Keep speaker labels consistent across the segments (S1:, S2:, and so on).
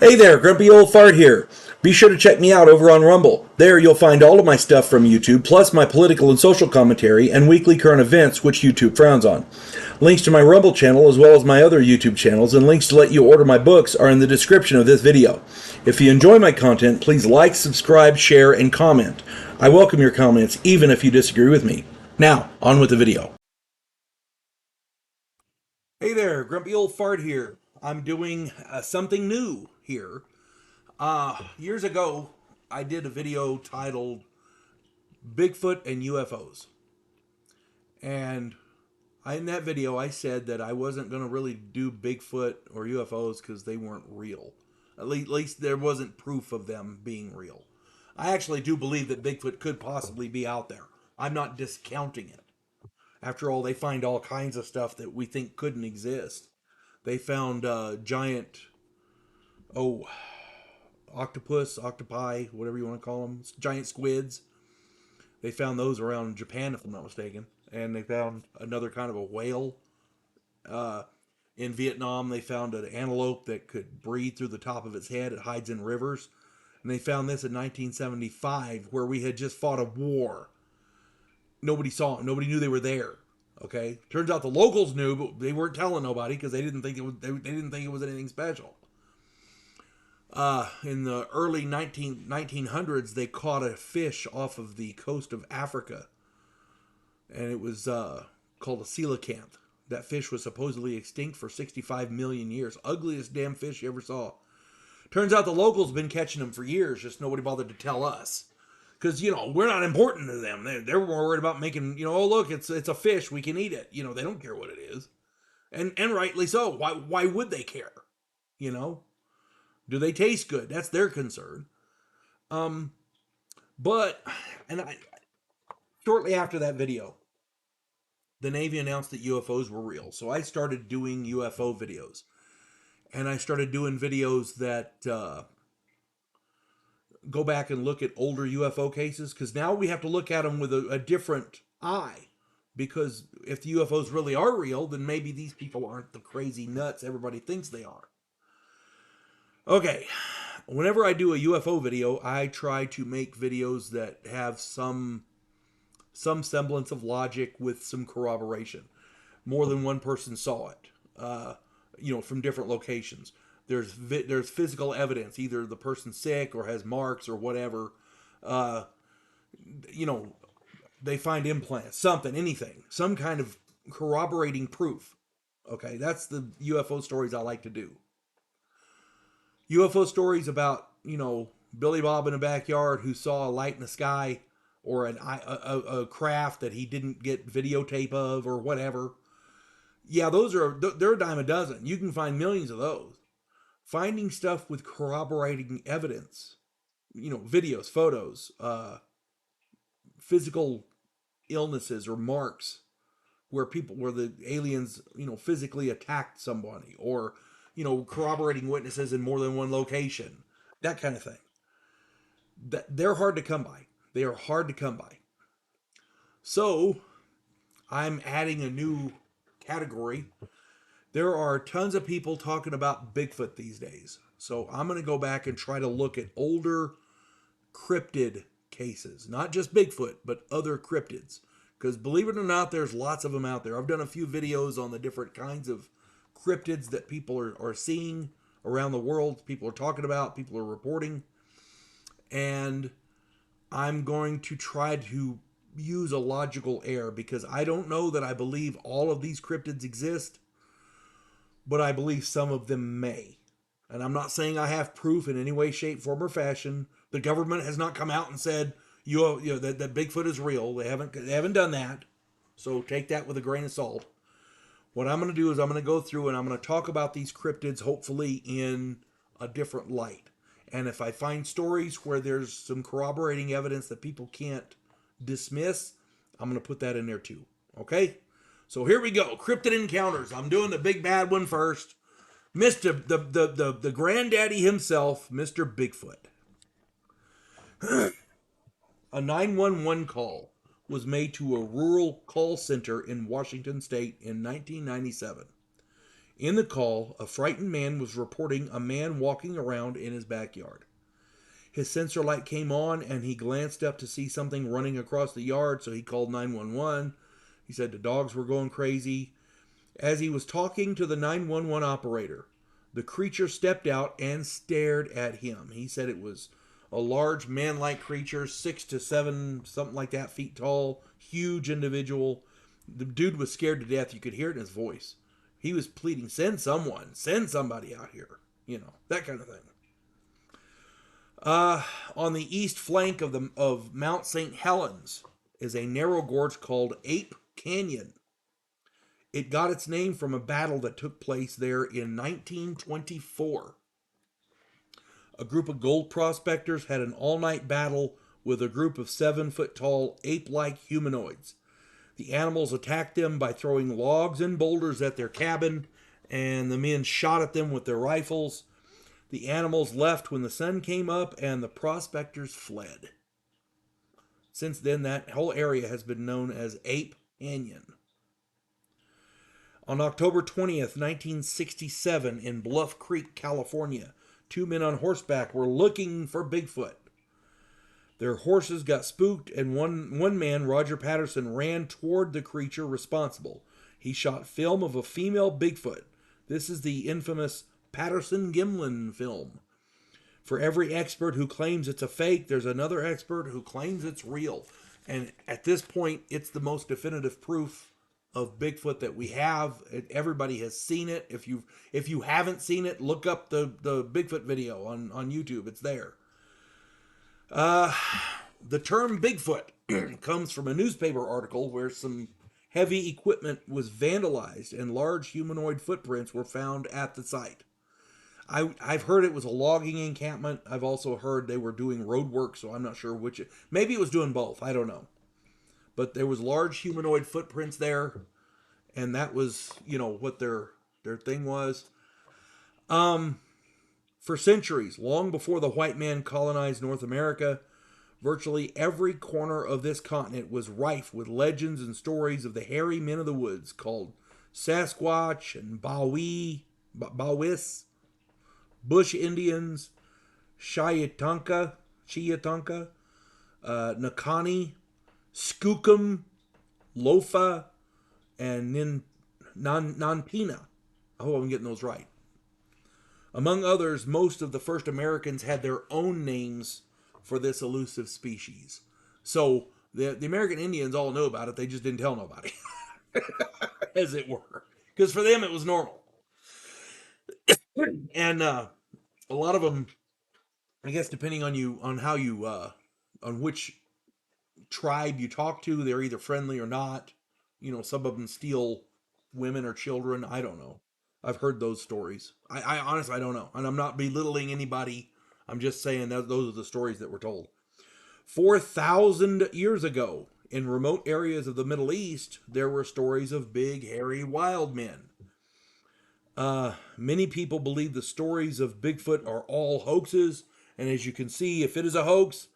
S1: Hey there, Grumpy Old Fart here. Be sure to check me out over on Rumble. There you'll find all of my stuff from YouTube, plus my political and social commentary and weekly current events, which YouTube frowns on. Links to my Rumble channel, as well as my other YouTube channels, and links to let you order my books are in the description of this video. If you enjoy my content, please like, subscribe, share, and comment. I welcome your comments, even if you disagree with me. Now, on with the video. Hey there, Grumpy Old Fart here. I'm doing something new here. Years ago, I did a video titled Bigfoot and UFOs. And in that video, I said that I wasn't going to really do Bigfoot or UFOs because they weren't real. At least there wasn't proof of them being real. I actually do believe that Bigfoot could possibly be out there. I'm not discounting it. After all, they find all kinds of stuff that we think couldn't exist. They found giant, octopi, whatever you want to call them, giant squids. They found those around Japan, if I'm not mistaken. And they found another kind of a whale. In Vietnam, they found an antelope that could breathe through the top of its head. It hides in rivers. And they found this in 1975, where we had just fought a war. Nobody saw them. Nobody knew they were there. Okay. Turns out the locals knew, but they weren't telling nobody because they didn't think it was. They didn't think it was anything special. In the early 1900s, they caught a fish off of the coast of Africa, and it was called a coelacanth. That fish was supposedly extinct for 65 million years. Ugliest damn fish you ever saw. Turns out the locals have been catching them for years, just nobody bothered to tell us. Because, we're not important to them. They're more worried about making, oh, look, it's a fish, we can eat it. They don't care what it is. And rightly so. Why would they care? Do they taste good? That's their concern. But shortly after that video, the Navy announced that UFOs were real. So I started doing UFO videos. And I started doing videos that go back and look at older UFO cases, because now we have to look at them with a different eye. Because if the UFOs really are real, then maybe these people aren't the crazy nuts everybody thinks they are. Okay, whenever I do a UFO video, I try to make videos that have some semblance of logic with some corroboration. More than one person saw it, from different locations. There's physical evidence, either the person's sick or has marks or whatever. They find implants, something, anything, some kind of corroborating proof. Okay, that's the UFO stories I like to do. UFO stories about, Billy Bob in a backyard who saw a light in the sky, or a craft that he didn't get videotape of or whatever. Yeah, they're a dime a dozen. You can find millions of those. Finding stuff with corroborating evidence, videos, photos, physical illnesses or marks where the aliens, physically attacked somebody, or, corroborating witnesses in more than one location, that kind of thing. They're hard to come by. They are hard to come by. So I'm adding a new category. There are tons of people talking about Bigfoot these days. So I'm going to go back and try to look at older cryptid cases. Not just Bigfoot, but other cryptids. Because believe it or not, there's lots of them out there. I've done a few videos on the different kinds of cryptids that people are seeing around the world. People are talking about, people are reporting. And I'm going to try to use a logical error, because I don't know that I believe all of these cryptids exist, but I believe some of them may. And I'm not saying I have proof in any way, shape, form, or fashion. The government has not come out and said that Bigfoot is real. They haven't done that. So take that with a grain of salt. What I'm going to do is I'm going to go through and I'm going to talk about these cryptids, hopefully in a different light. And if I find stories where there's some corroborating evidence that people can't dismiss, I'm going to put that in there too. Okay? So here we go. Cryptid encounters. I'm doing the big bad one first. Mr. The granddaddy himself, Mr. Bigfoot. A 911 call was made to a rural call center in Washington State in 1997. In the call, a frightened man was reporting a man walking around in his backyard. His sensor light came on and he glanced up to see something running across the yard, so he called 911. He said the dogs were going crazy. As he was talking to the 911 operator, the creature stepped out and stared at him. He said it was a large man-like creature, 6 to 7, something like that, feet tall, huge individual. The dude was scared to death. You could hear it in his voice. He was pleading, send someone, send somebody out here. That kind of thing. On the east flank of Mount St. Helens is a narrow gorge called Ape Canyon. It got its name from a battle that took place there in 1924. A group of gold prospectors had an all-night battle with a group of 7-foot-tall ape-like humanoids. The animals attacked them by throwing logs and boulders at their cabin, and the men shot at them with their rifles. The animals left when the sun came up, and the prospectors fled. Since then, that whole area has been known as Ape Canyon. On October 20th, 1967, in Bluff Creek, California, 2 men on horseback were looking for Bigfoot. Their horses got spooked, and one man, Roger Patterson, ran toward the creature responsible. He shot film of a female Bigfoot. This is the infamous Patterson-Gimlin film. For every expert who claims it's a fake, there's another expert who claims it's real. And at this point, it's the most definitive proof of Bigfoot that we have. Everybody has seen it. If you haven't seen it, look up the Bigfoot video on YouTube. It's there. The term Bigfoot comes from a newspaper article where some heavy equipment was vandalized and large humanoid footprints were found at the site. I've heard it was a logging encampment. I've also heard they were doing road work, so I'm not sure which. Maybe it was doing both. I don't know. But there was large humanoid footprints there, and that was, what their thing was. For centuries, long before the white man colonized North America, virtually every corner of this continent was rife with legends and stories of the hairy men of the woods called Sasquatch and Bawis, Bush Indians, Shiatanka, Nakani, Skookum, Lofa, and Nanpina. I hope I'm getting those right. Among others, most of the first Americans had their own names for this elusive species. So the American Indians all knew about it. They just didn't tell nobody, as it were. Because for them, it was normal. And a lot of them, I guess, depending on which tribe you talk to, they're either friendly or not. Some of them steal women or children. I don't know. I've heard those stories. I honestly, I don't know. And I'm not belittling anybody. I'm just saying that those are the stories that were told. 4,000 years ago, in remote areas of the Middle East, there were stories of big, hairy, wild men. Many people believe the stories of Bigfoot are all hoaxes. And as you can see, if it is a hoax,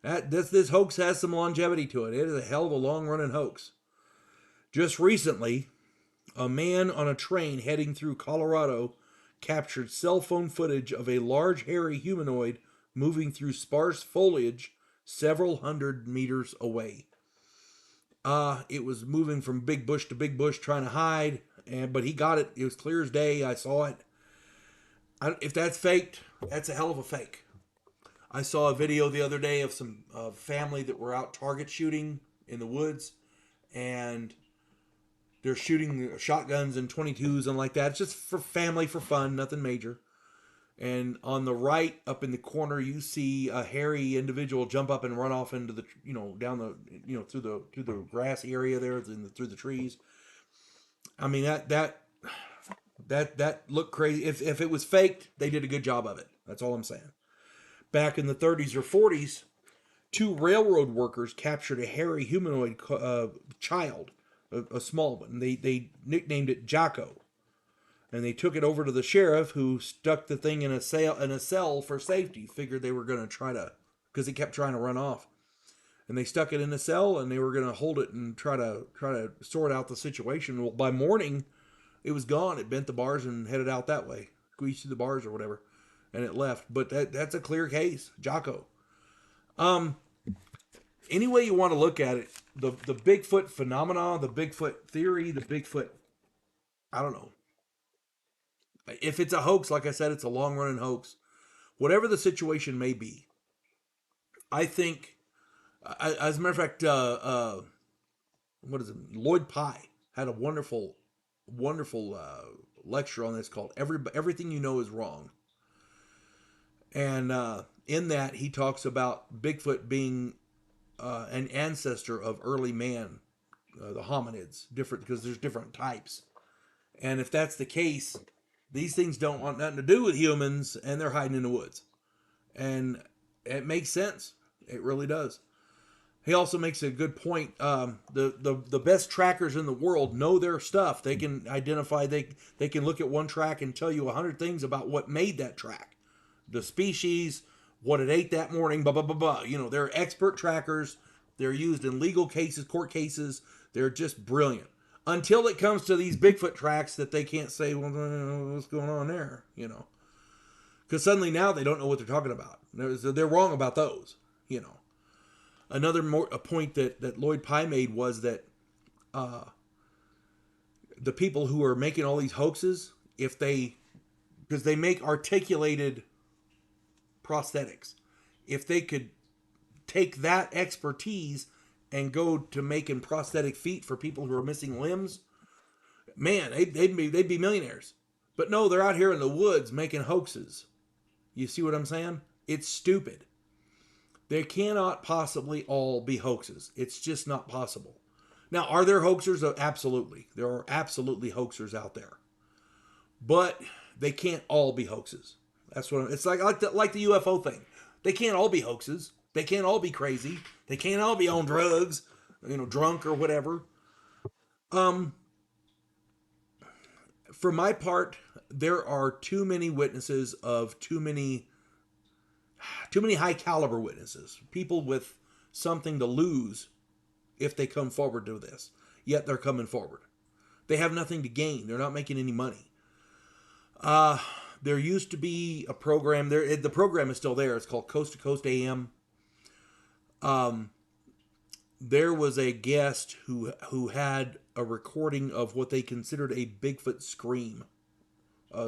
S1: this hoax has some longevity to it. It is a hell of a long-running hoax. Just recently, a man on a train heading through Colorado captured cell phone footage of a large hairy humanoid moving through sparse foliage several hundred meters away. It was moving from big bush to big bush trying to hide, but he got it. It was clear as day. I saw it. If that's faked, that's a hell of a fake. I saw a video the other day of some family that were out target shooting in the woods, and they're shooting shotguns and 22s and like that. It's just for family, for fun, nothing major. And on the right, up in the corner, you see a hairy individual jump up and run off into the, down the, through the grass area there, through the trees. I mean, that looked crazy. If it was faked, they did a good job of it. That's all I'm saying. Back in the 30s or 40s, 2 railroad workers captured a hairy humanoid child, a small one. They nicknamed it Jocko. And they took it over to the sheriff, who stuck the thing in a cell for safety. Figured they were going to try to, because he kept trying to run off. And they stuck it in a cell, and they were going to hold it and try to sort out the situation. Well, by morning, It was gone. It bent the bars and headed out that way, squeezed through the bars or whatever, and it left. But that's a clear case, Jocko. Any way you want to look at it, the Bigfoot phenomena, the Bigfoot theory, the Bigfoot, I don't know. If it's a hoax, like I said, it's a long-running hoax. Whatever the situation may be, I think, as a matter of fact, what is it? Lloyd Pye had a wonderful lecture on this called "Everything You Know Is Wrong," and in that he talks about Bigfoot being an ancestor of early man, the hominids, different because there's different types, and if that's the case, these things don't want nothing to do with humans, and they're hiding in the woods, and it makes sense. It really does. He also makes a good point. The best trackers in the world know their stuff. They can identify. They can look at one track and tell you 100 things about what made that track, the species, what it ate that morning. Blah blah blah blah. You know, they're expert trackers. They're used in legal cases, court cases. They're just brilliant. Until it comes to these Bigfoot tracks that they can't say, well, what's going on there? You know, because suddenly now they don't know what they're talking about. They're wrong about those. You know. Another a point that Lloyd Pye made was that the people who are making all these hoaxes, because they make articulated prosthetics, if they could take that expertise and go to making prosthetic feet for people who are missing limbs, man, they'd be millionaires. But no, they're out here in the woods making hoaxes. You see what I'm saying? It's stupid. They cannot possibly all be hoaxes. It's just not possible. Now, are there hoaxers? Absolutely. There are absolutely hoaxers out there. But they can't all be hoaxes. That's what it's like the UFO thing. They can't all be hoaxes. They can't all be crazy. They can't all be on drugs, drunk or whatever. For my part, there are too many witnesses of too many high caliber witnesses, people with something to lose if they come forward to this. Yet they're coming forward. They have nothing to gain. They're not making any money. There used to be a program there. The program is still there. It's called Coast to Coast AM. There was a guest who had a recording of what they considered a Bigfoot scream,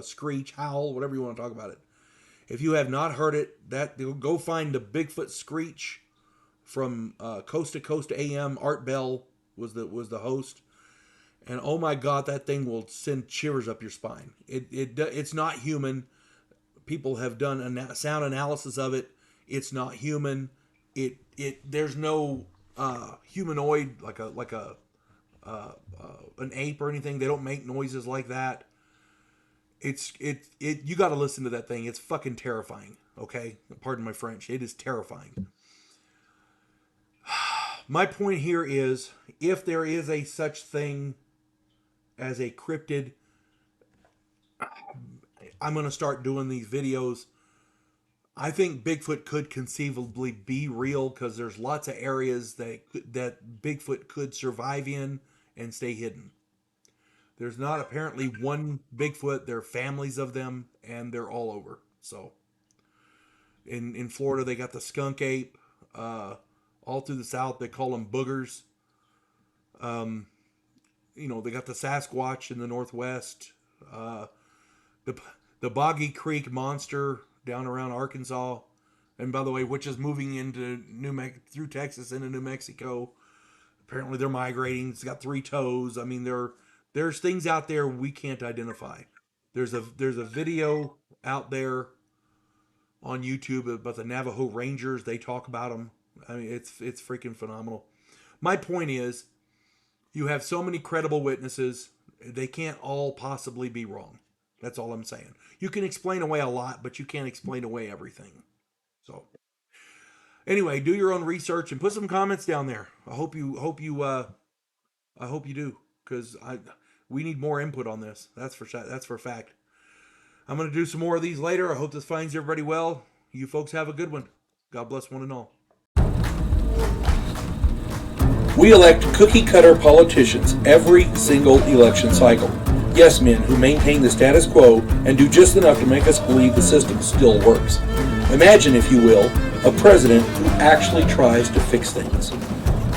S1: screech, howl, whatever you want to talk about it. If you have not heard it, go find the Bigfoot screech from Coast to Coast AM. Art Bell was the host, and oh my God, that thing will send shivers up your spine. It's not human. People have done a sound analysis of it. It's not human. There's no humanoid like an ape or anything. They don't make noises like that. You got to listen to that thing. It's fucking terrifying. Okay, pardon my French. It is terrifying. My point here is, if there is a such thing as a cryptid, I'm going to start doing these videos. I think Bigfoot could conceivably be real because there's lots of areas that Bigfoot could survive in and stay hidden. There's not apparently one Bigfoot. There are families of them, and they're all over. So, in Florida, they got the skunk ape. All through the South, they call them boogers. They got the Sasquatch in the Northwest. The Boggy Creek monster down around Arkansas, and by the way, which is moving into through Texas into New Mexico. Apparently, they're migrating. It's got 3 toes. I mean, there's things out there we can't identify. There's a video out there on YouTube about the Navajo Rangers. They talk about them. I mean, it's freaking phenomenal. My point is, you have so many credible witnesses. They can't all possibly be wrong. That's all I'm saying. You can explain away a lot, but you can't explain away everything. So, anyway, do your own research and put some comments down there. I hope you do, because we need more input on this. That's for a fact. I'm going to do some more of these later. I hope this finds everybody well. You folks have a good one. God bless one and all. We elect cookie-cutter politicians every single election cycle. yes men who maintain the status quo and do just enough to make us believe the system still works. Imagine, if you will, a president who actually tries to fix things.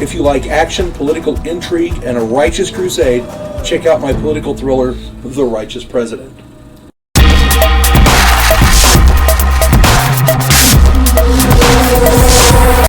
S1: If you like action, political intrigue, and a righteous crusade, check out my political thriller, The Righteous President.